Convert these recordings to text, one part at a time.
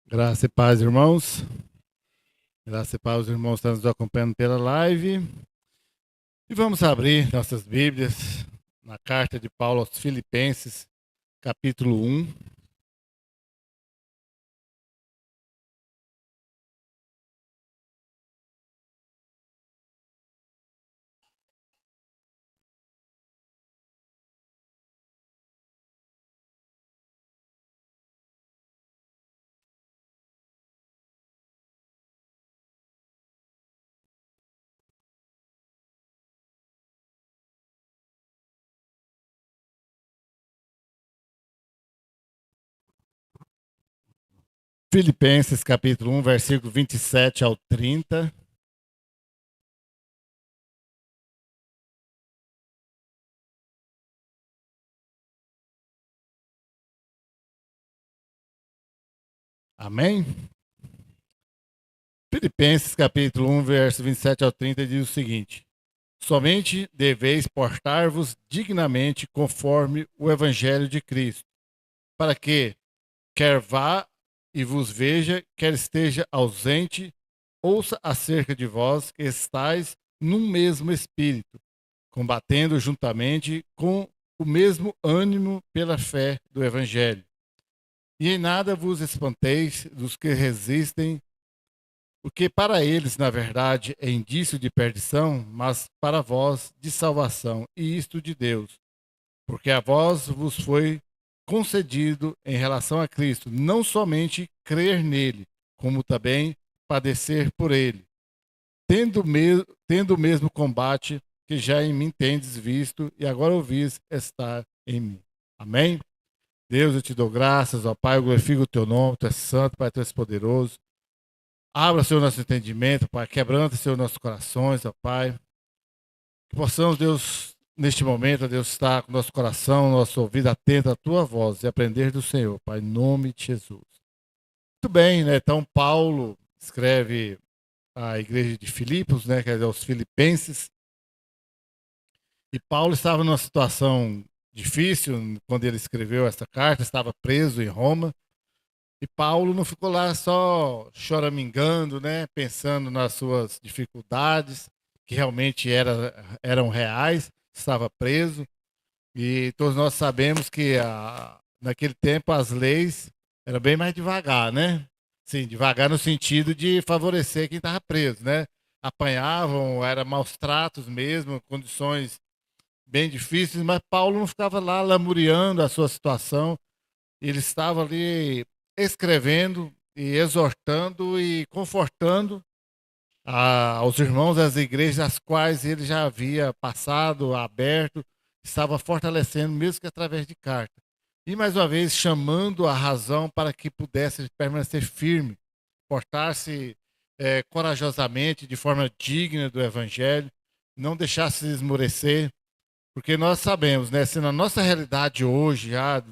Graça e paz, irmãos. Graça e paz, os irmãos que estão nos acompanhando pela live. E vamos abrir nossas Bíblias na carta de Paulo aos Filipenses, capítulo 1. Filipenses, capítulo 1, versículo 27 ao 30. Amém? Filipenses, capítulo 1, verso 27 ao 30 diz o seguinte: Somente deveis portar-vos dignamente conforme o evangelho de Cristo, para que, quer vá e vos veja, quer esteja ausente, ouça acerca de vós que estáis num mesmo espírito, combatendo juntamente com o mesmo ânimo pela fé do Evangelho. E em nada vos espanteis dos que resistem, o que para eles, na verdade, é indício de perdição, mas para vós de salvação, e isto de Deus. Porque a vós vos foi concedido em relação a Cristo, não somente crer nele, como também padecer por ele, tendo o mesmo combate que já em mim tendes visto e agora ouvis estar em mim. Amém? Deus, eu te dou graças, ó Pai, eu glorifico o teu nome, tu és santo, Pai, tu és poderoso. Abra, Senhor, nosso entendimento, Pai, quebranta, Senhor, nossos corações, ó Pai. Que possamos, Deus, neste momento, Deus, estar com nosso coração, nosso ouvido atento à tua voz e aprender do Senhor, Pai, em nome de Jesus. Muito bem, né? Então, Paulo escreve à igreja de Filipos, né? Quer dizer, aos filipenses. E Paulo estava numa situação difícil quando ele escreveu essa carta, estava preso em Roma. E Paulo não ficou lá só choramingando, né? Pensando nas suas dificuldades, que realmente eram reais, estava preso. E todos nós sabemos que naquele tempo as leis eram bem mais devagar, né? Sim, devagar no sentido de favorecer quem estava preso, né? Apanhavam, eram maus tratos mesmo, condições bem difíceis, mas Paulo não ficava lá lamuriando a sua situação, ele estava ali escrevendo e exortando e confortando aos irmãos das igrejas às quais ele já havia passado, aberto, estava fortalecendo, mesmo que através de carta. E mais uma vez chamando a razão para que pudesse permanecer firme, portar-se corajosamente, de forma digna do evangelho, não deixar-se esmorecer, porque nós sabemos, né, se na nossa realidade hoje, já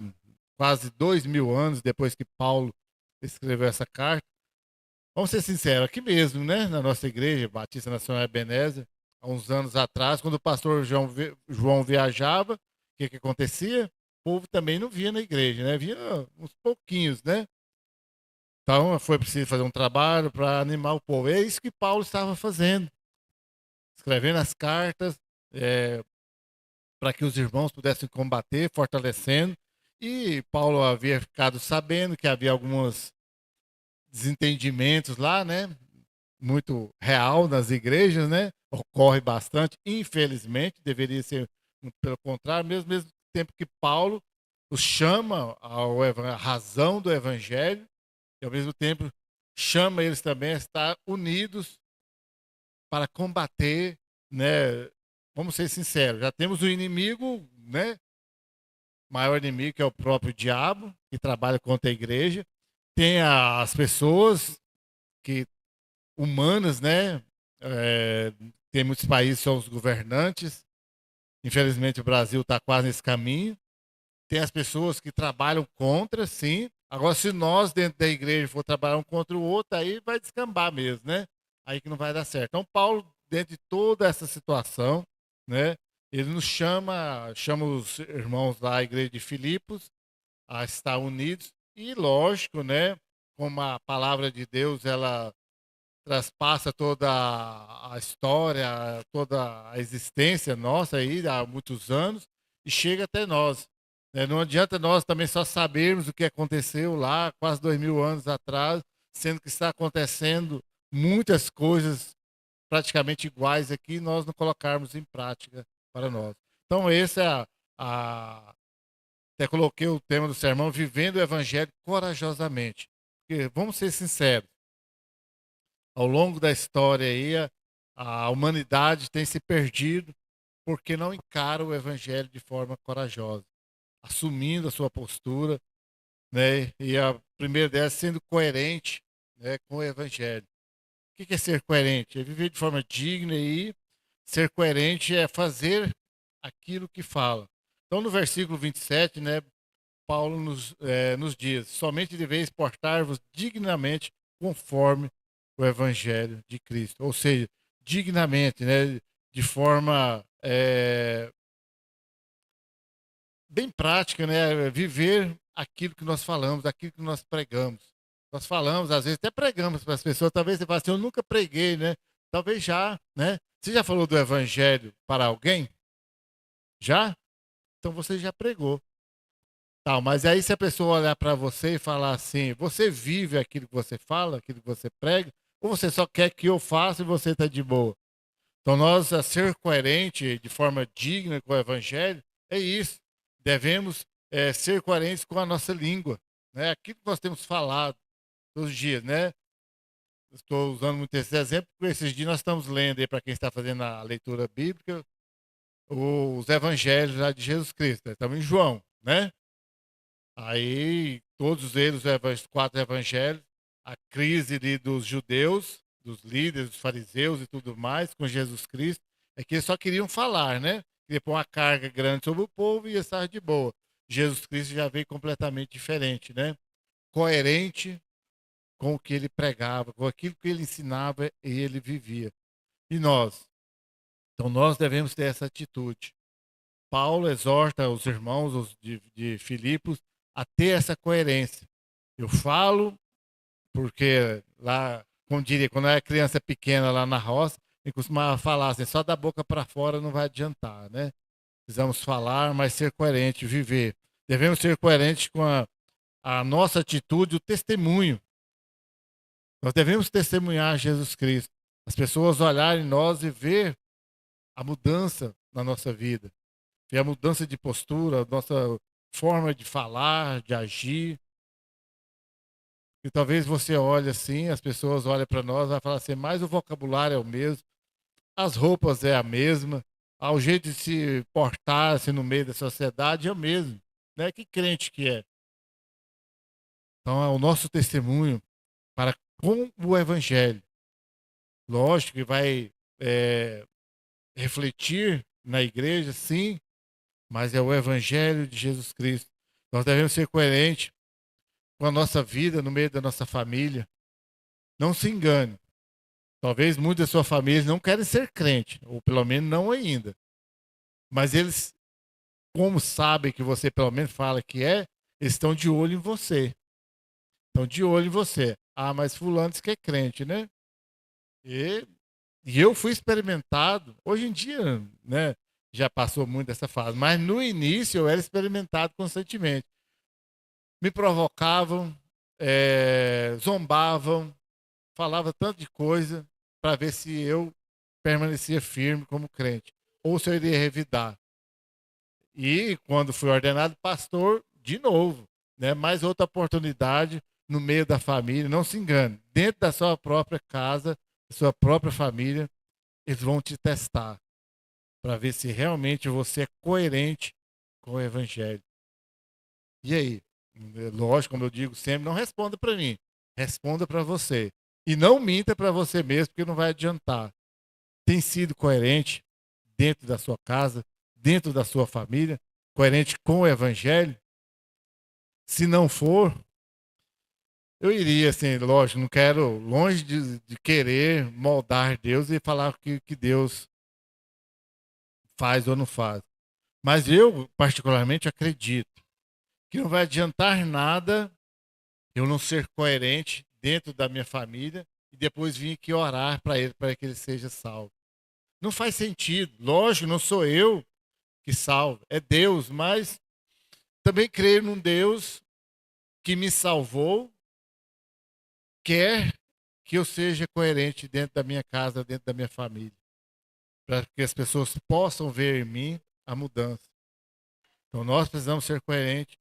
quase 2000 anos depois que Paulo escreveu essa carta, vamos ser sinceros, aqui mesmo, né? Na nossa igreja, Batista Nacional Ebenezer, há uns anos atrás, quando o pastor João viajava, o que acontecia? O povo também não via na igreja, né? Via uns pouquinhos, né? Então foi preciso fazer um trabalho para animar o povo. É isso que Paulo estava fazendo, escrevendo as cartas para que os irmãos pudessem combater, fortalecendo. E Paulo havia ficado sabendo que havia alguns desentendimentos lá, né? Muito real nas igrejas, né? Ocorre bastante, infelizmente, deveria ser pelo contrário, mesmo tempo que Paulo os chama à razão do evangelho e ao mesmo tempo chama eles também a estar unidos para combater, né? Vamos ser sinceros, já temos o inimigo, né? Maior inimigo que é o próprio diabo, que trabalha contra a igreja. Tem as pessoas que humanas, né? É, tem muitos países que são os governantes. Infelizmente, o Brasil está quase nesse caminho. Tem as pessoas que trabalham contra, sim. Agora, se nós, dentro da igreja, for trabalhar um contra o outro, aí vai descambar mesmo, né? Aí que não vai dar certo. Então, Paulo, dentro de toda essa situação, né? Ele nos chama os irmãos da igreja de Filipos a estar unidos. E, lógico, né? como a palavra de Deus, ela traspassa toda a história, toda a existência nossa aí há muitos anos e chega até nós. Né? Não adianta nós também só sabermos o que aconteceu lá quase 2000 anos atrás, sendo que está acontecendo muitas coisas praticamente iguais aqui, nós não colocarmos em prática para nós. Então, esse é até coloquei o tema do sermão, vivendo o evangelho corajosamente. Porque, vamos ser sinceros, ao longo da história aí, a humanidade tem se perdido porque não encara o evangelho de forma corajosa, assumindo a sua postura, né? E a primeira delas sendo coerente, né, com o evangelho. O que é ser coerente? É viver de forma digna e ser coerente é fazer aquilo que fala. Então, no versículo 27, né, Paulo nos diz: somente deveis portar-vos dignamente conforme o evangelho de Cristo. Ou seja, dignamente, né, de forma bem prática, né, viver aquilo que nós falamos, aquilo que nós pregamos. Nós falamos, às vezes até pregamos para as pessoas, talvez você fale assim, eu nunca preguei, né? Talvez já, né? Você já falou do evangelho para alguém? Já? Então você já pregou. Tal, mas aí se a pessoa olhar para você e falar assim, você vive aquilo que você fala, aquilo que você prega, ou você só quer que eu faça e você está de boa? Então nós, a ser coerente de forma digna com o evangelho, é isso. Devemos ser coerentes com a nossa língua, né? Aquilo que nós temos falado todos os dias, né? Estou usando muito esse exemplo, porque esses dias nós estamos lendo aí, para quem está fazendo a leitura bíblica, os evangelhos lá de Jesus Cristo. Estamos em João, né? Aí, todos eles, os quatro evangelhos, a crise ali dos judeus, dos líderes, dos fariseus e tudo mais, com Jesus Cristo, é que eles só queriam falar, né? Queria pôr uma carga grande sobre o povo e estar de boa. Jesus Cristo já veio completamente diferente, né? Coerente com o que ele pregava, com aquilo que ele ensinava e ele vivia. E nós? Então, nós devemos ter essa atitude. Paulo exorta os irmãos de Filipos a ter essa coerência. Eu falo porque lá, como diria, quando eu era criança pequena lá na roça, eu costumava falar assim, só da boca para fora não vai adiantar, né? Precisamos falar, mas ser coerente, viver. Devemos ser coerentes com a nossa atitude, o testemunho. Nós devemos testemunhar Jesus Cristo. As pessoas olharem em nós e ver a mudança na nossa vida. Ver a mudança de postura, a nossa forma de falar, de agir. E talvez você olhe assim, as pessoas olhem para nós e vai falar assim, mas o vocabulário é o mesmo, as roupas é a mesma, o jeito de se portar assim, no meio da sociedade é o mesmo. Né? Que crente que é? Então é o nosso testemunho para com o evangelho. Lógico que vai refletir na igreja, sim, mas é o evangelho de Jesus Cristo. Nós devemos ser coerentes com a nossa vida no meio da nossa família. Não se engane. Talvez muitas da sua família não querem ser crente, ou pelo menos não ainda. Mas eles, como sabem que você pelo menos fala que é, eles estão de olho em você. Estão de olho em você. Ah, mas fulano diz que é crente, né? E, e eu fui experimentado. Hoje em dia, né? Já passou muito dessa fase. Mas no início eu era experimentado constantemente. Me provocavam, zombavam, falava tanto de coisa para ver se eu permanecia firme como crente ou se eu iria revidar. E quando fui ordenado pastor, de novo, né? Mais outra oportunidade no meio da família. Não se engane, dentro da sua própria casa, da sua própria família, eles vão te testar para ver se realmente você é coerente com o evangelho. E aí? Lógico, como eu digo sempre, não responda para mim, responda para você. E não minta para você mesmo, porque não vai adiantar. Tem sido coerente dentro da sua casa, dentro da sua família, coerente com o evangelho? Se não for, eu iria, assim, lógico, não quero, longe de querer moldar Deus e falar que Deus faz ou não faz. Mas eu, particularmente, acredito que não vai adiantar nada Eu não ser coerente dentro da minha família e depois vir aqui orar para que ele seja salvo. Não faz sentido. Lógico, não sou eu que salvo, é Deus, mas também creio num Deus que me salvou, quer que eu seja coerente dentro da minha casa, dentro da minha família, para que as pessoas possam ver em mim a mudança. Então nós precisamos ser coerentes.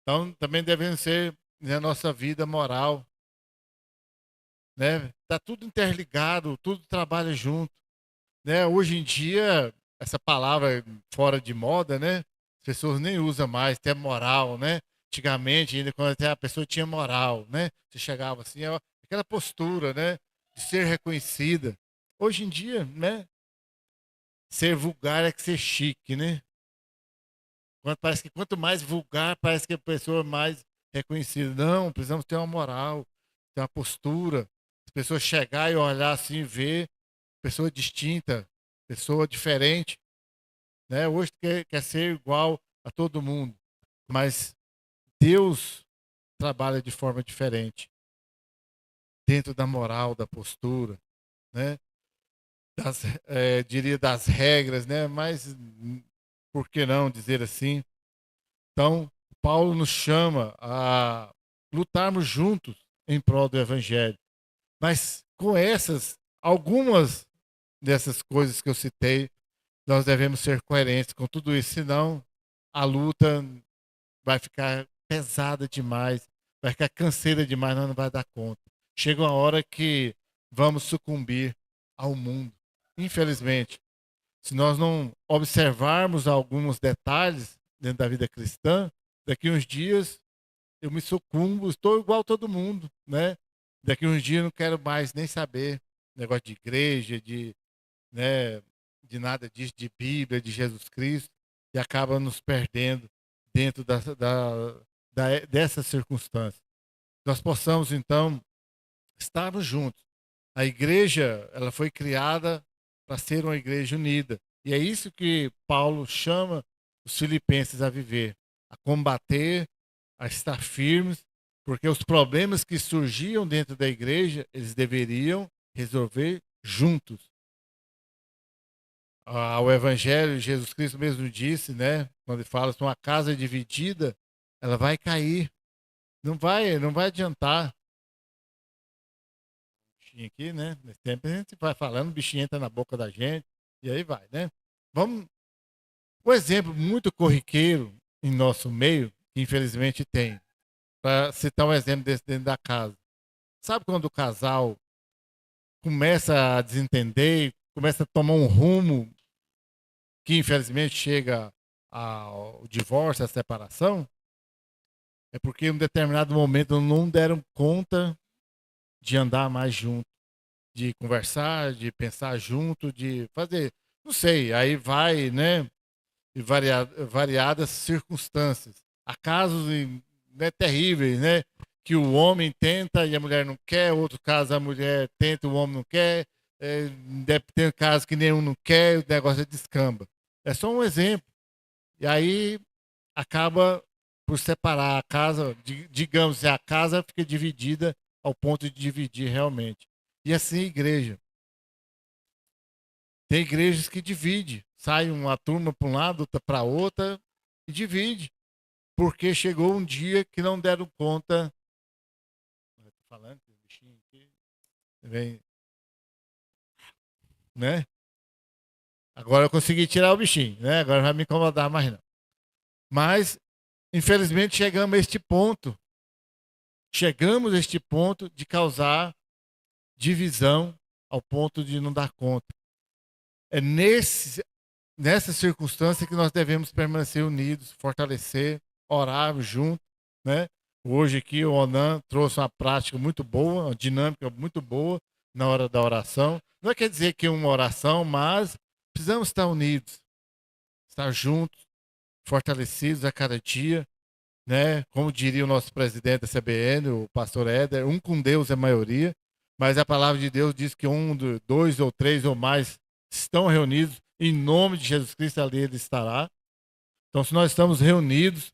Então também devemos ser na nossa vida moral, né? Tá tudo interligado, tudo trabalha junto, né? Hoje em dia essa palavra fora de moda, né? As pessoas nem usam mais, ter moral, né? Antigamente, ainda quando até a pessoa tinha moral, né? Você chegava assim, ó, aquela postura, né? De ser reconhecida. Hoje em dia, né? Ser vulgar é que ser chique, né? Parece que quanto mais vulgar, parece que a pessoa é mais reconhecida. Não, precisamos ter uma moral, ter uma postura. As pessoas chegar e olhar assim, ver pessoa distinta, pessoa diferente, né? Hoje quer ser igual a todo mundo, mas Deus trabalha de forma diferente, dentro da moral, da postura, né? Diria das regras, né? Mas por que não dizer assim? Então, Paulo nos chama a lutarmos juntos em prol do evangelho. Mas com algumas dessas coisas que eu citei, nós devemos ser coerentes com tudo isso, senão a luta vai ficar pesada demais, vai ficar canseira demais, nós não vai dar conta. Chega uma hora que vamos sucumbir ao mundo. Infelizmente, se nós não observarmos alguns detalhes dentro da vida cristã, daqui uns dias eu me sucumbo, estou igual todo mundo, né? Daqui uns dias eu não quero mais nem saber negócio de igreja, né, de nada disso, de Bíblia, de Jesus Cristo, e acaba nos perdendo dentro dessas circunstâncias. Nós possamos, então, estarmos juntos. A igreja, ela foi criada para ser uma igreja unida. E é isso que Paulo chama os filipenses a viver, a combater, a estar firmes, porque os problemas que surgiam dentro da igreja, eles deveriam resolver juntos. O Evangelho, Jesus Cristo mesmo disse, né? Quando ele fala que uma casa dividida, ela vai cair. Não vai adiantar. Bichinho aqui, né? Nesse tempo a gente vai falando, o bichinho entra na boca da gente, e aí vai, né? Vamos. Um exemplo muito corriqueiro em nosso meio, que infelizmente tem, para citar um exemplo desse dentro da casa. Sabe quando o casal começa a desentender, começa a tomar um rumo que infelizmente chega ao divórcio, à separação? É porque em um determinado momento não deram conta de andar mais junto, de conversar, de pensar junto, de fazer, não sei, aí vai, né, e variadas circunstâncias. Há casos, né, terríveis, né, que o homem tenta e a mulher não quer, outro caso a mulher tenta e o homem não quer, tem casos que nenhum não quer e o negócio descamba. É só um exemplo. E aí acaba por separar a casa, digamos, a casa fica dividida ao ponto de dividir realmente. E assim a igreja. Tem igrejas que divide, sai uma turma para um lado, outra para outra e divide, porque chegou um dia que não deram conta. Tô falando que o bichinho aqui vem, né? Agora eu consegui tirar o bichinho, né? Agora não vai me incomodar mais não. Mas infelizmente chegamos a este ponto. Chegamos a este ponto de causar divisão ao ponto de não dar conta. É nessa circunstância que nós devemos permanecer unidos, fortalecer, orar junto, né? Hoje aqui o Onan trouxe uma prática muito boa, uma dinâmica muito boa na hora da oração. Não quer dizer que é uma oração, mas precisamos estar unidos, estar juntos, fortalecidos a cada dia, né? Como diria o nosso presidente da CBN, o pastor Éder, um com Deus é maioria, mas a palavra de Deus diz que dois ou três ou mais estão reunidos, em nome de Jesus Cristo ali ele estará. Então, se nós estamos reunidos,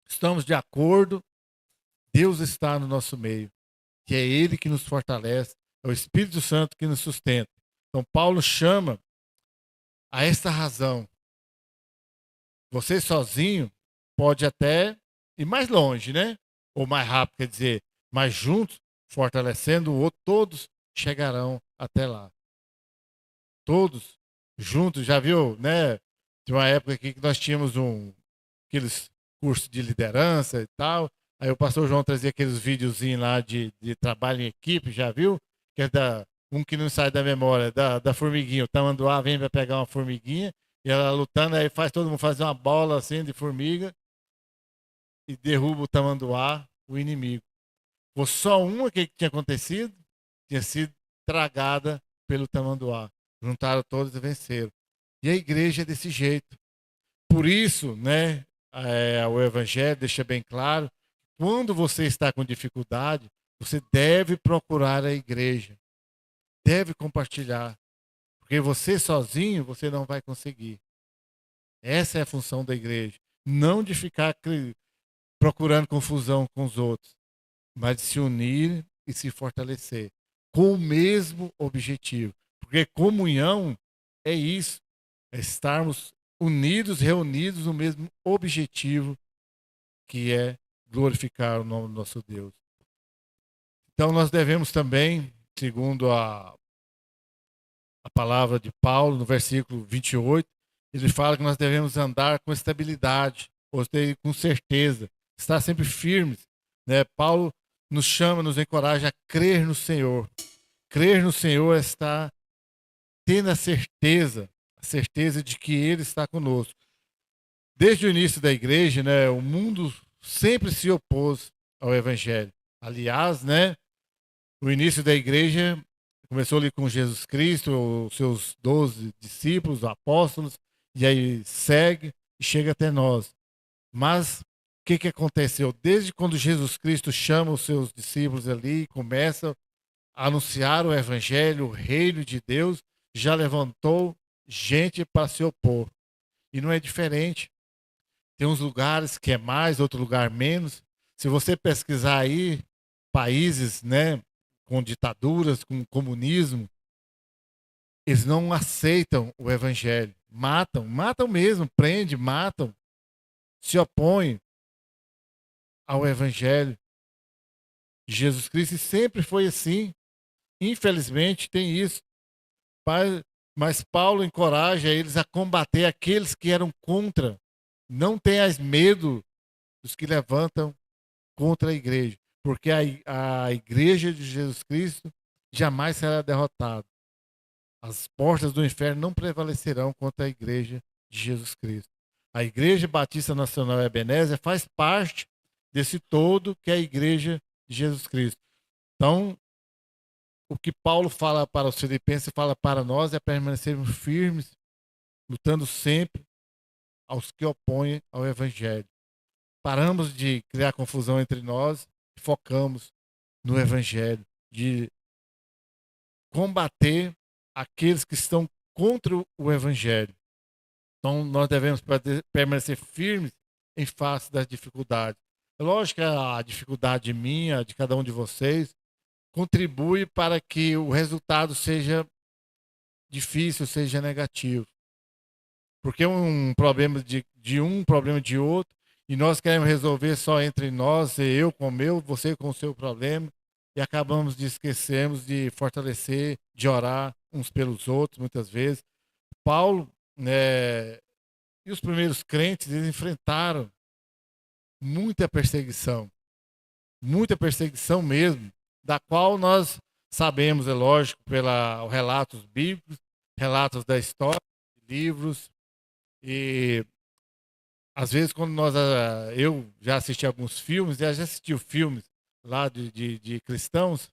estamos de acordo, Deus está no nosso meio, que é Ele que nos fortalece, é o Espírito Santo que nos sustenta. Então, Paulo chama a esta razão. Você sozinho pode até ir mais longe, né? Ou mais rápido, quer dizer, mas juntos, fortalecendo o outro, todos chegarão até lá. Todos juntos, já viu, né? De uma época aqui que nós tínhamos aqueles cursos de liderança e tal. Aí o pastor João trazia aqueles videozinhos lá de trabalho em equipe, já viu? Que é um que não sai da memória, da formiguinha. O tamanduá vem para pegar uma formiguinha e ela lutando, aí faz todo mundo fazer uma bola assim de formiga e derruba o tamanduá, o inimigo. Foi só uma que tinha acontecido, tinha sido tragada pelo tamanduá. Juntaram todos e venceram. E a igreja é desse jeito. Por isso, né, o Evangelho deixa bem claro, quando você está com dificuldade, você deve procurar a igreja, deve compartilhar, porque você sozinho, você não vai conseguir. Essa é a função da igreja, não de ficar procurando confusão com os outros, mas de se unir e se fortalecer, com o mesmo objetivo. Porque comunhão é isso, é estarmos unidos, reunidos no mesmo objetivo, que é glorificar o nome do nosso Deus. Então nós devemos também, segundo a palavra de Paulo, no versículo 28, ele fala que nós devemos andar com estabilidade, ou seja, com certeza, estar sempre firmes. Né? Paulo nos chama, nos encoraja a crer no Senhor. Crer no Senhor é estar tendo a certeza de que Ele está conosco. Desde o início da igreja, né, o mundo sempre se opôs ao Evangelho. Aliás, né, o início da igreja começou ali com Jesus Cristo, os seus 12 discípulos, apóstolos, e aí segue e chega até nós. Mas o que aconteceu? Desde quando Jesus Cristo chama os seus discípulos ali e começa a anunciar o Evangelho, o reino de Deus, já levantou gente para se opor. E não é diferente. Tem uns lugares que é mais, outro lugar menos. Se você pesquisar aí, países, né, com ditaduras, com comunismo, eles não aceitam o evangelho. Matam mesmo, prendem, matam, se opõem ao evangelho de Jesus Cristo. E sempre foi assim. Infelizmente tem isso. Mas Paulo encoraja eles a combater aqueles que eram contra. Não tenhas medo dos que levantam contra a igreja, porque a igreja de Jesus Cristo jamais será derrotada. As portas do inferno não prevalecerão contra a igreja de Jesus Cristo. A Igreja Batista Nacional Ebenezer faz parte desse todo que é a igreja de Jesus Cristo. Então, o que Paulo fala para os filipenses, fala para nós, é permanecermos firmes, lutando sempre aos que opõem ao evangelho. Paramos de criar confusão entre nós e focamos no evangelho, de combater aqueles que estão contra o evangelho. Então nós devemos permanecer firmes em face das dificuldades. É lógico que a dificuldade minha, de cada um de vocês, contribui para que o resultado seja difícil, seja negativo. Porque um problema de um, problema de outro, e nós queremos resolver só entre nós, eu com o meu, você com o seu problema, e acabamos de esquecermos de fortalecer, de orar uns pelos outros, muitas vezes. Paulo, né, e os primeiros crentes, eles enfrentaram muita perseguição mesmo, da qual nós sabemos, é lógico, pelos relatos bíblicos, relatos da história, livros, e às vezes quando eu já assisti alguns filmes, já assisti filmes lá de cristãos,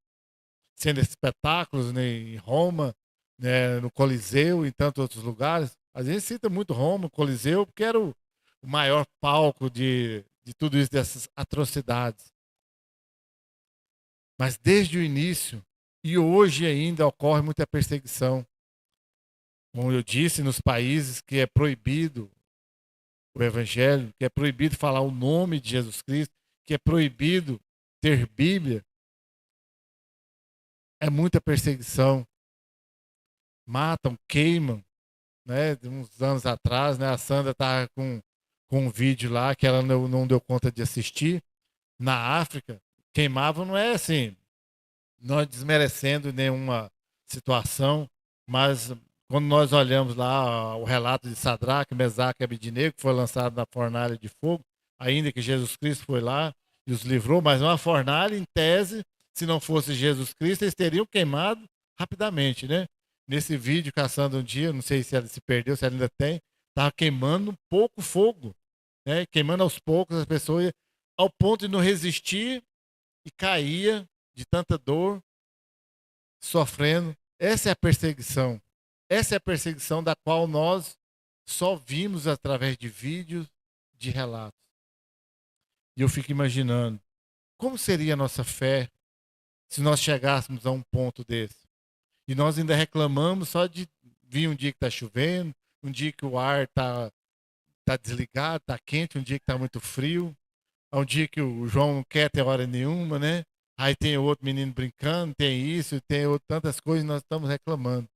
sendo espetáculos, né, em Roma, né, no Coliseu e em tantos outros lugares. A gente cita muito Roma, o Coliseu, porque era o maior palco de tudo isso, dessas atrocidades. Mas desde o início, e hoje ainda ocorre muita perseguição. Como eu disse, nos países que é proibido o evangelho, que é proibido falar o nome de Jesus Cristo, que é proibido ter Bíblia é muita perseguição. Matam, queimam, né? De uns anos atrás, né? A Sandra estava com um vídeo lá que ela não deu conta de assistir. Na África, queimavam, não é assim, não desmerecendo nenhuma situação, mas quando nós olhamos lá o relato de Sadraque, Mesaque e Abednego, que foi lançado na fornalha de fogo, ainda que Jesus Cristo foi lá e os livrou, mas uma fornalha, em tese, se não fosse Jesus Cristo, eles teriam queimado rapidamente, né? Nesse vídeo, caçando um dia, não sei se ela se perdeu, se ela ainda tem, estava queimando um pouco fogo, né? Queimando aos poucos as pessoas, ao ponto de não resistir e caía de tanta dor, sofrendo. Essa é a perseguição. Essa é a perseguição da qual nós só vimos através de vídeos, de relatos. E eu fico imaginando, como seria a nossa fé se nós chegássemos a um ponto desse? E nós ainda reclamamos só de vir um dia que está chovendo, um dia que o ar tá desligado, está quente, um dia que está muito frio, um dia que o João não quer ter hora nenhuma, né? Aí tem outro menino brincando, tem isso, tem tantas coisas, nós estamos reclamando.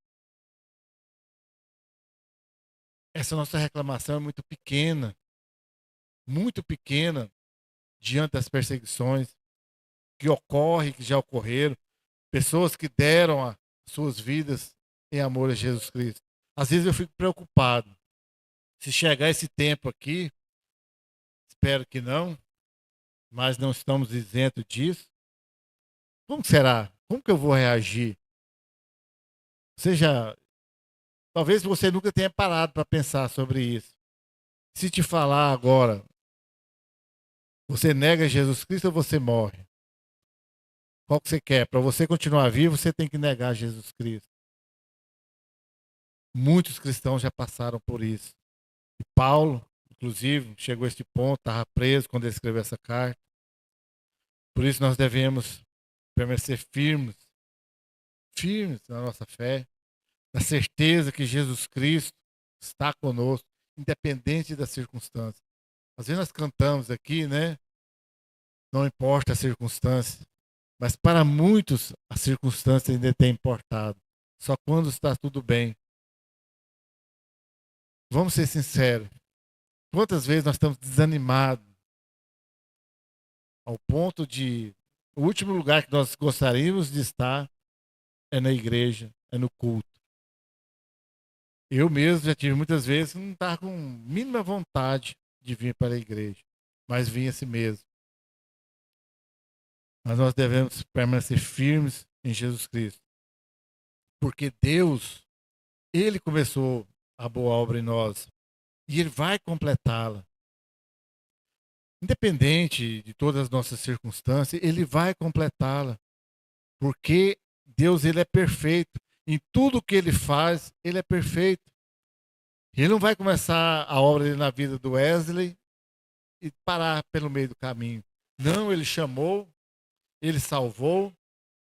Essa nossa reclamação é muito pequena diante das perseguições que ocorrem, que já ocorreram, pessoas que deram as suas vidas em amor a Jesus Cristo. Às vezes eu fico preocupado. Se chegar esse tempo aqui, espero que não, mas não estamos isentos disso. Como será? Como que eu vou reagir? Seja, talvez você nunca tenha parado para pensar sobre isso. Se te falar agora, você nega Jesus Cristo ou você morre? Qual que você quer? Para você continuar vivo, você tem que negar Jesus Cristo. Muitos cristãos já passaram por isso. E Paulo, inclusive, chegou a este ponto, estava preso quando ele escreveu essa carta. Por isso nós devemos permanecer firmes na nossa fé, na certeza que Jesus Cristo está conosco, independente das circunstâncias. Às vezes nós cantamos aqui, né? Não importa a circunstância, mas para muitos a circunstância ainda tem importado. Só quando está tudo bem. Vamos ser sinceros. Quantas vezes nós estamos desanimados ao ponto de o último lugar que nós gostaríamos de estar é na igreja, é no culto. Eu mesmo já tive muitas vezes que não estava com mínima vontade de vir para a igreja, mas vim assim mesmo. Mas nós devemos permanecer firmes em Jesus Cristo, porque Deus, Ele começou a boa obra em nós e Ele vai completá-la. Independente de todas as nossas circunstâncias, Ele vai completá-la, porque Deus ele é perfeito. Em tudo que Ele faz, Ele é perfeito. Ele não vai começar a obra dele na vida do Wesley e parar pelo meio do caminho. Não, Ele chamou, Ele salvou,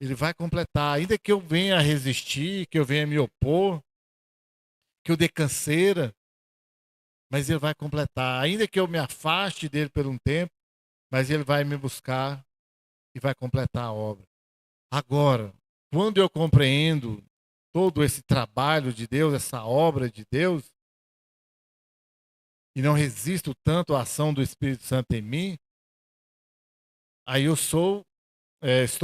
Ele vai completar. Ainda que eu venha a resistir, que eu venha a me opor, que eu dê canseira, mas Ele vai completar. Ainda que eu me afaste dele por um tempo, mas Ele vai me buscar e vai completar a obra. Agora, quando eu compreendo todo esse trabalho de Deus, essa obra de Deus, e não resisto tanto à ação do Espírito Santo em mim, aí eu estou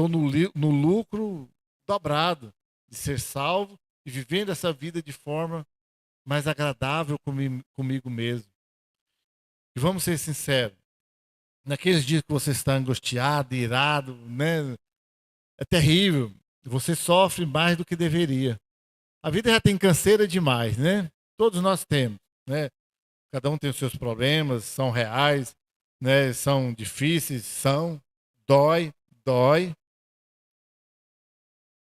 no lucro dobrado de ser salvo e vivendo essa vida de forma mais agradável comigo mesmo. E vamos ser sinceros, naqueles dias que você está angustiado, irado, né? É terrível. Você sofre mais do que deveria. A vida já tem canseira demais, né? Todos nós temos, né? Cada um tem os seus problemas, são reais, né? São difíceis, dói, dói.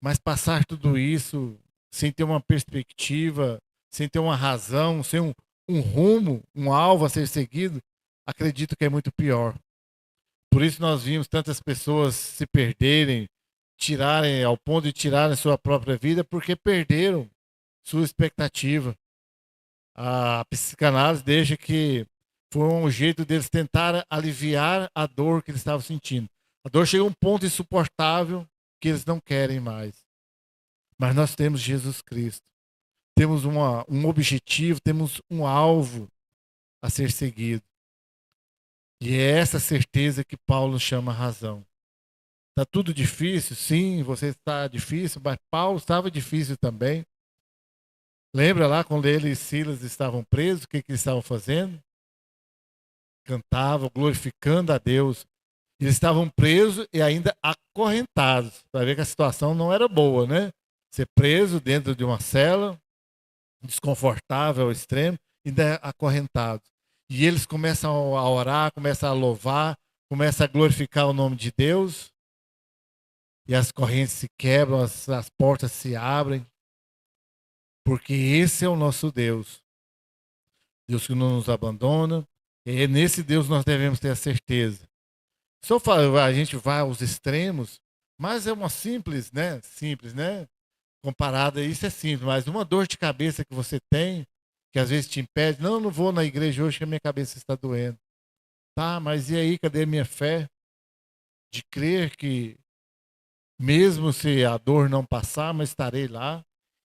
Mas passar tudo isso sem ter uma perspectiva, sem ter uma razão, sem um rumo, um alvo a ser seguido, acredito que é muito pior. Por isso nós vimos tantas pessoas se perderem, tirarem, ao ponto de tirarem sua própria vida, porque perderam sua expectativa. A psicanálise deixa que foi um jeito deles tentar aliviar a dor que eles estavam sentindo. A dor chega a um ponto insuportável que eles não querem mais. Mas nós temos Jesus Cristo. Temos um objetivo, temos um alvo a ser seguido. E é essa certeza que Paulo chama razão. Está tudo difícil? Sim, você está difícil, mas Paulo estava difícil também. Lembra lá quando ele e Silas estavam presos, o que eles estavam fazendo? Cantavam, glorificando a Deus. Eles estavam presos e ainda acorrentados. Para ver que a situação não era boa, né? Ser preso dentro de uma cela, desconfortável ao extremo, ainda acorrentados. E eles começam a orar, começam a louvar, começam a glorificar o nome de Deus. E as correntes se quebram, as portas se abrem. Porque esse é o nosso Deus. Deus que não nos abandona. É nesse Deus nós devemos ter a certeza. Só a gente vai aos extremos, mas é uma simples, né? Simples, né? Comparada a isso é simples, mas uma dor de cabeça que você tem, que às vezes te impede, não, não vou na igreja hoje que a minha cabeça está doendo. Tá, mas e aí, cadê a minha fé? De crer que, mesmo se a dor não passar, mas estarei lá.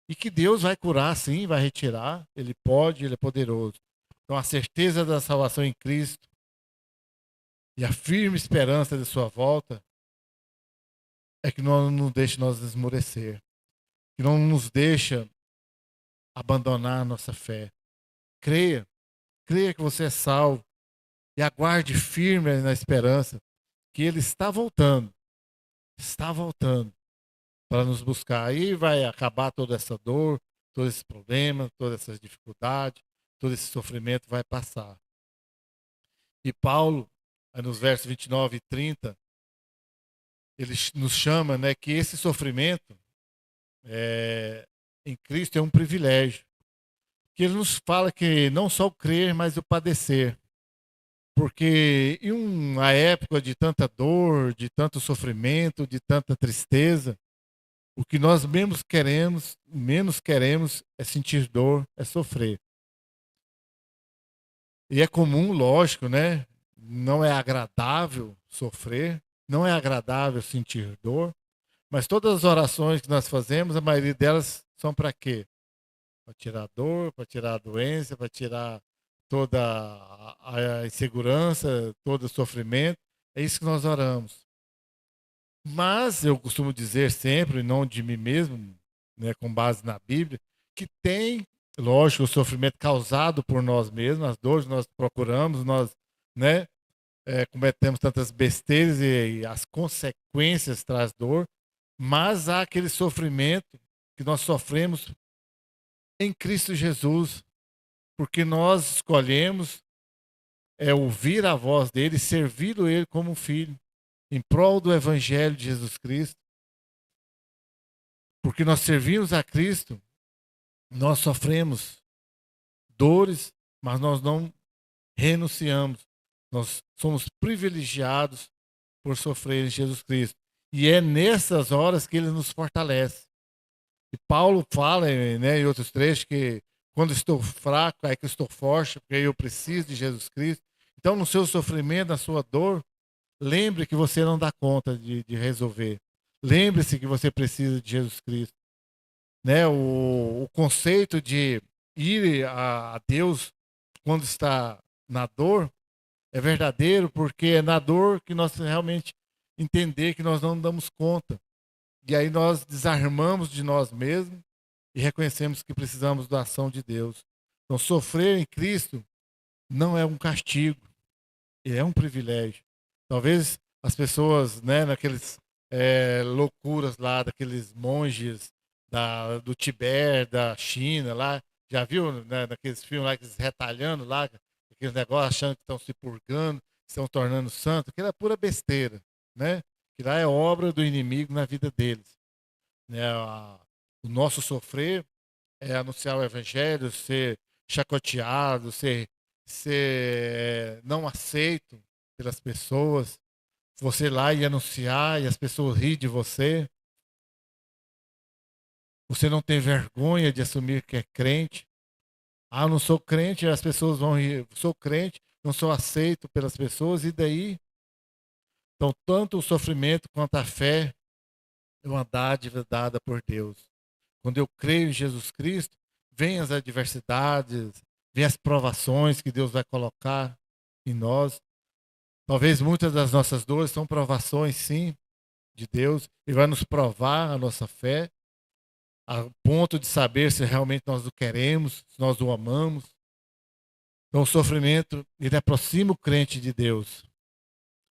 E que Deus vai curar, sim, vai retirar. Ele pode, Ele é poderoso. Então, a certeza da salvação em Cristo e a firme esperança de sua volta é que não nos deixa nós esmorecer. Que não nos deixa abandonar a nossa fé. Creia, creia que você é salvo e aguarde firme na esperança que Ele está voltando para nos buscar. Aí vai acabar toda essa dor, todo esse problema, todas essas dificuldades, todo esse sofrimento vai passar. E Paulo, nos versos 29 e 30, ele nos chama, né, que esse sofrimento em Cristo é um privilégio. Que ele nos fala que não só o crer, mas o padecer. Porque em uma época de tanta dor, de tanto sofrimento, de tanta tristeza, o que nós menos queremos é sentir dor, é sofrer. E é comum, lógico, né? Não é agradável sofrer, não é agradável sentir dor, mas todas as orações que nós fazemos, a maioria delas são para quê? Para tirar a dor, para tirar a doença, para tirar toda a insegurança, todo o sofrimento. É isso que nós oramos. Mas eu costumo dizer sempre, não de mim mesmo, né, com base na Bíblia, que tem, lógico, o sofrimento causado por nós mesmos, as dores nós procuramos, nós, né, cometemos tantas besteiras e as consequências traz dor, mas há aquele sofrimento que nós sofremos em Cristo Jesus, porque nós escolhemos ouvir a voz dele, servir ele como um filho, em prol do Evangelho de Jesus Cristo. Porque nós servimos a Cristo, nós sofremos dores, mas nós não renunciamos. Nós somos privilegiados por sofrer em Jesus Cristo. E é nessas horas que ele nos fortalece. E Paulo fala, né, em outros trechos que quando estou fraco, é que estou forte, porque eu preciso de Jesus Cristo. Então, no seu sofrimento, na sua dor, lembre que você não dá conta de resolver. Lembre-se que você precisa de Jesus Cristo. Né? O conceito de ir a Deus quando está na dor é verdadeiro, porque é na dor que nós realmente entender que nós não damos conta. E aí nós desarmamos de nós mesmos e reconhecemos que precisamos da ação de Deus. Então, sofrer em Cristo não é um castigo, é um privilégio. Talvez as pessoas, né, naqueles loucuras lá, daqueles monges do Tibete, da China, lá, já viu, né, naqueles filmes lá, aqueles retalhando lá, aqueles negócios achando que estão se purgando, estão tornando santo, aquilo é pura besteira, né? Que lá é obra do inimigo na vida deles. Né? O nosso sofrer é anunciar o evangelho, ser chacoteado, ser não aceito pelas pessoas, você ir lá e anunciar e as pessoas rir de você. Você não tem vergonha de assumir que é crente. Ah, eu não sou crente, as pessoas vão rir. Sou crente, não sou aceito pelas pessoas, e daí? Então, tanto o sofrimento quanto a fé é uma dádiva dada por Deus. Quando eu creio em Jesus Cristo, vem as adversidades, vem as provações que Deus vai colocar em nós. Talvez muitas das nossas dores são provações, sim, de Deus, e vai nos provar a nossa fé, a ponto de saber se realmente nós o queremos, se nós o amamos. Então, o sofrimento, ele aproxima o crente de Deus,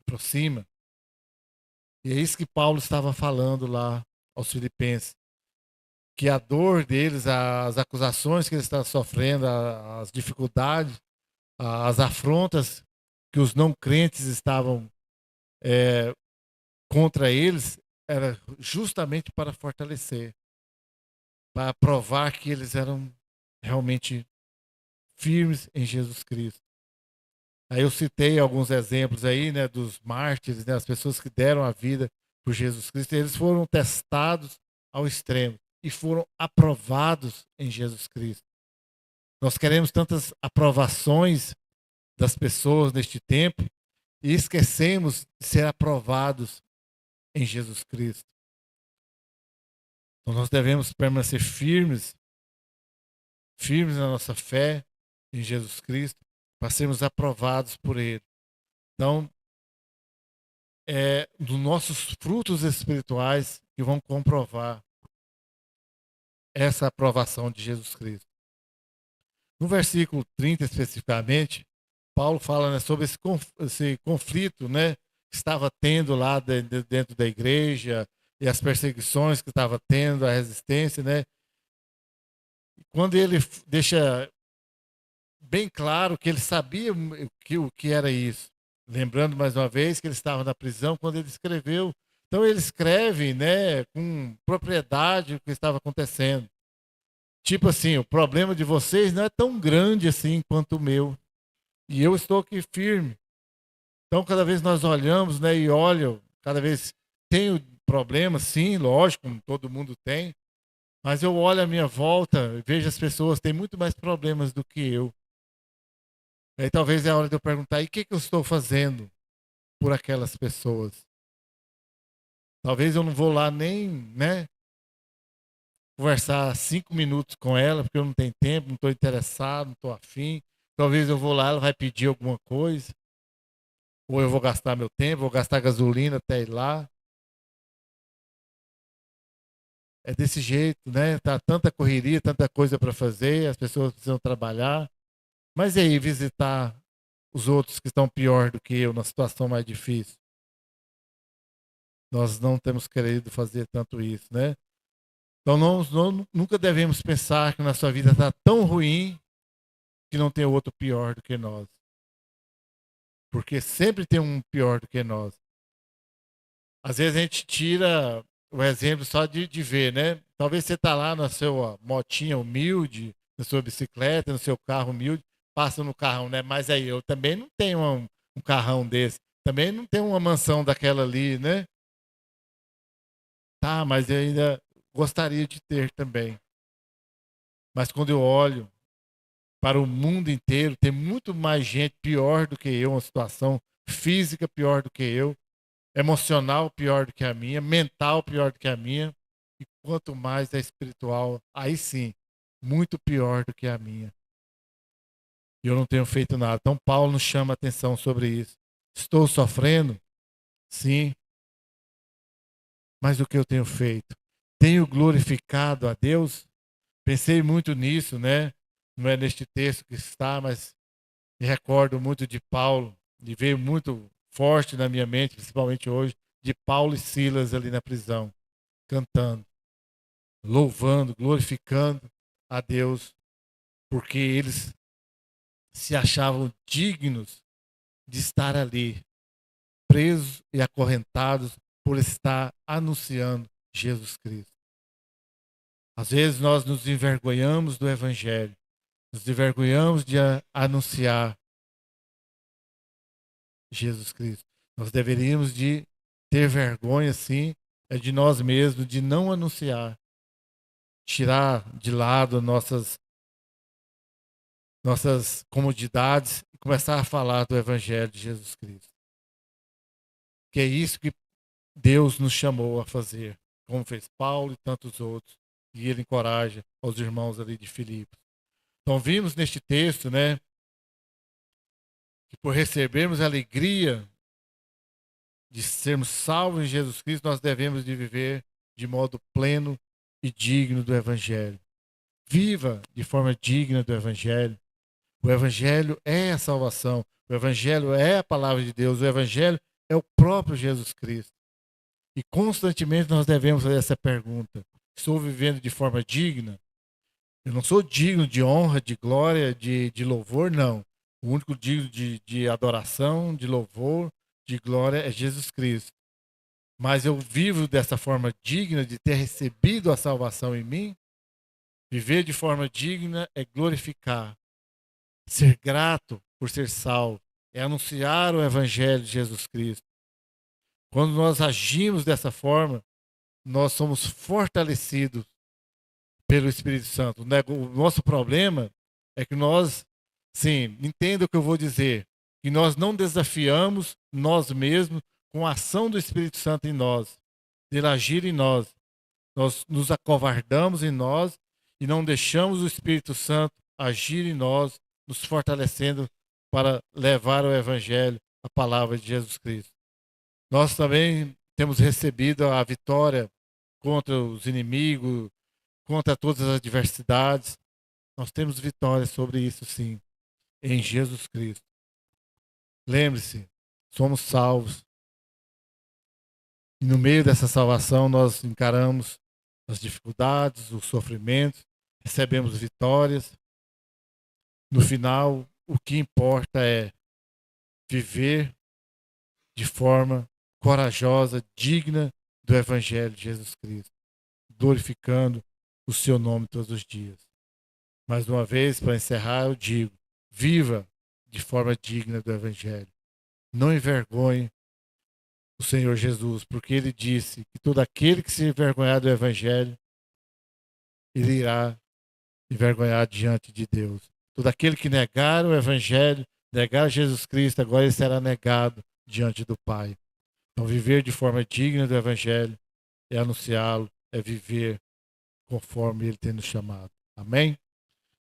aproxima. E é isso que Paulo estava falando lá aos Filipenses, que a dor deles, as acusações que eles estavam sofrendo, as dificuldades, as afrontas que os não crentes estavam é, contra eles, era justamente para fortalecer, para provar que eles eram realmente firmes em Jesus Cristo. Aí eu citei alguns exemplos aí, né, dos mártires, né, as pessoas que deram a vida por Jesus Cristo, e eles foram testados ao extremo e foram aprovados em Jesus Cristo. Nós queremos tantas aprovações das pessoas neste tempo e esquecemos de ser aprovados em Jesus Cristo. Então nós devemos permanecer firmes, firmes na nossa fé em Jesus Cristo, para sermos aprovados por Ele. Então, é dos nossos frutos espirituais que vão comprovar essa aprovação de Jesus Cristo. No versículo 30 especificamente, Paulo fala, né, sobre esse conflito, né, que estava tendo lá dentro da igreja e as perseguições que estava tendo, a resistência, né? Quando ele deixa bem claro que ele sabia o que era isso. Lembrando mais uma vez que ele estava na prisão quando ele escreveu. Então ele escreve, né, com propriedade o que estava acontecendo. Tipo assim, o problema de vocês não é tão grande assim quanto o meu. E eu estou aqui firme. Então cada vez nós olhamos, né, e olho, cada vez tenho problemas, sim, lógico, como todo mundo tem. Mas eu olho à minha volta e vejo as pessoas têm muito mais problemas do que eu. Aí talvez é a hora de eu perguntar, e o que, que eu estou fazendo por aquelas pessoas? Talvez eu não vou lá nem, né, conversar 5 minutos com ela, porque eu não tenho tempo, não estou interessado, não estou afim. Talvez eu vou lá, ela vai pedir alguma coisa, ou eu vou gastar meu tempo, vou gastar gasolina até ir lá. É desse jeito, né? Tá tanta correria, tanta coisa para fazer, as pessoas precisam trabalhar. Mas e aí, visitar os outros que estão pior do que eu, na situação mais difícil? Nós não temos querido fazer tanto isso, né? Então nunca devemos pensar que na sua vida está tão ruim que não tem outro pior do que nós. Porque sempre tem um pior do que nós. Às vezes a gente tira o exemplo só de ver, né? Talvez você está lá na sua motinha humilde, na sua bicicleta, no seu carro humilde, passa no carrão, né? Mas aí eu também não tenho um carrão desse. Também não tenho uma mansão daquela ali, né? Tá, mas eu ainda gostaria de ter também. Mas quando eu olho para o mundo inteiro, tem muito mais gente pior do que eu, uma situação física pior do que eu, emocional pior do que a minha, mental pior do que a minha, e quanto mais é espiritual, aí sim, muito pior do que a minha. E eu não tenho feito nada. Então Paulo nos chama a atenção sobre isso. Estou sofrendo? Sim. Mas o que eu tenho feito? Tenho glorificado a Deus? Pensei muito nisso, né? Não é neste texto que está, mas me recordo muito de Paulo, e veio muito forte na minha mente, principalmente hoje, de Paulo e Silas ali na prisão, cantando, louvando, glorificando a Deus, porque eles se achavam dignos de estar ali, presos e acorrentados por estar anunciando Jesus Cristo. Às vezes nós nos envergonhamos do Evangelho, nos envergonhamos de anunciar Jesus Cristo. Nós deveríamos de ter vergonha, sim, é de nós mesmos, de não anunciar, tirar de lado nossas comodidades e começar a falar do Evangelho de Jesus Cristo. que é isso que Deus nos chamou a fazer, como fez Paulo e tantos outros, e ele encoraja aos irmãos ali de Filipos. Então vimos neste texto, né, que por recebermos a alegria de sermos salvos em Jesus Cristo, nós devemos de viver de modo pleno e digno do Evangelho. Viva de forma digna do Evangelho. O Evangelho é a salvação. O Evangelho é a palavra de Deus. O Evangelho é o próprio Jesus Cristo. E constantemente nós devemos fazer essa pergunta. Estou vivendo de forma digna? Eu não sou digno de honra, de glória, de louvor, não. O único digno de adoração, de louvor, de glória é Jesus Cristo. Mas eu vivo dessa forma digna de ter recebido a salvação em mim? Viver de forma digna é glorificar. Ser grato por ser salvo é anunciar o Evangelho de Jesus Cristo. Quando nós agimos dessa forma, nós somos fortalecidos pelo Espírito Santo. O nosso problema é que nós, sim, entenda o que eu vou dizer, que nós não desafiamos nós mesmos com a ação do Espírito Santo em nós, dele agir em nós. Nós nos acovardamos em nós e não deixamos o Espírito Santo agir em nós, nos fortalecendo para levar o Evangelho, a palavra de Jesus Cristo. Nós também temos recebido a vitória contra os inimigos, contra todas as adversidades. Nós temos vitória sobre isso, sim, em Jesus Cristo. Lembre-se, somos salvos. E no meio dessa salvação nós encaramos as dificuldades, os sofrimentos, recebemos vitórias. No final, o que importa é viver de forma corajosa, digna do Evangelho de Jesus Cristo, glorificando o seu nome todos os dias. Mais uma vez, para encerrar, eu digo, viva de forma digna do Evangelho. Não envergonhe o Senhor Jesus, porque ele disse que todo aquele que se envergonhar do Evangelho, ele irá envergonhar diante de Deus. Todo aquele que negar o Evangelho, negar Jesus Cristo, agora ele será negado diante do Pai. Então, viver de forma digna do Evangelho é anunciá-lo, é viver conforme ele tem nos chamado. Amém?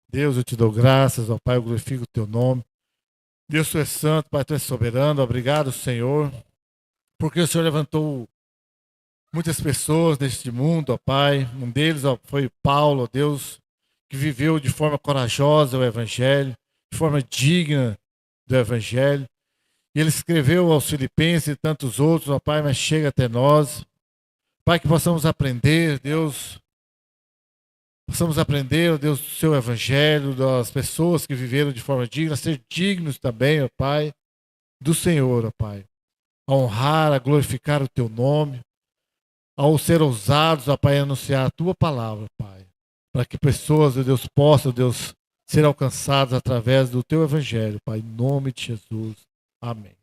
Deus, eu te dou graças, ó Pai, eu glorifico o teu nome. Deus, tu és santo, Pai, tu és soberano. Obrigado, Senhor, porque o Senhor levantou muitas pessoas neste mundo, ó Pai. Um deles, ó, foi Paulo, ó Deus, que viveu de forma corajosa o Evangelho, de forma digna do Evangelho. E ele escreveu aos Filipenses e tantos outros, ó Pai, mas chega até nós. Pai, que possamos aprender, Deus, possamos aprender, ó Deus, do seu Evangelho, das pessoas que viveram de forma digna, ser dignos também, ó Pai, do Senhor, ó Pai. A honrar, a glorificar o teu nome, ao ser ousados, ó Pai, a anunciar a tua palavra, Pai. Para que pessoas, ó Deus, possam, ó Deus, ser alcançadas através do teu Evangelho, Pai, em nome de Jesus. Amém.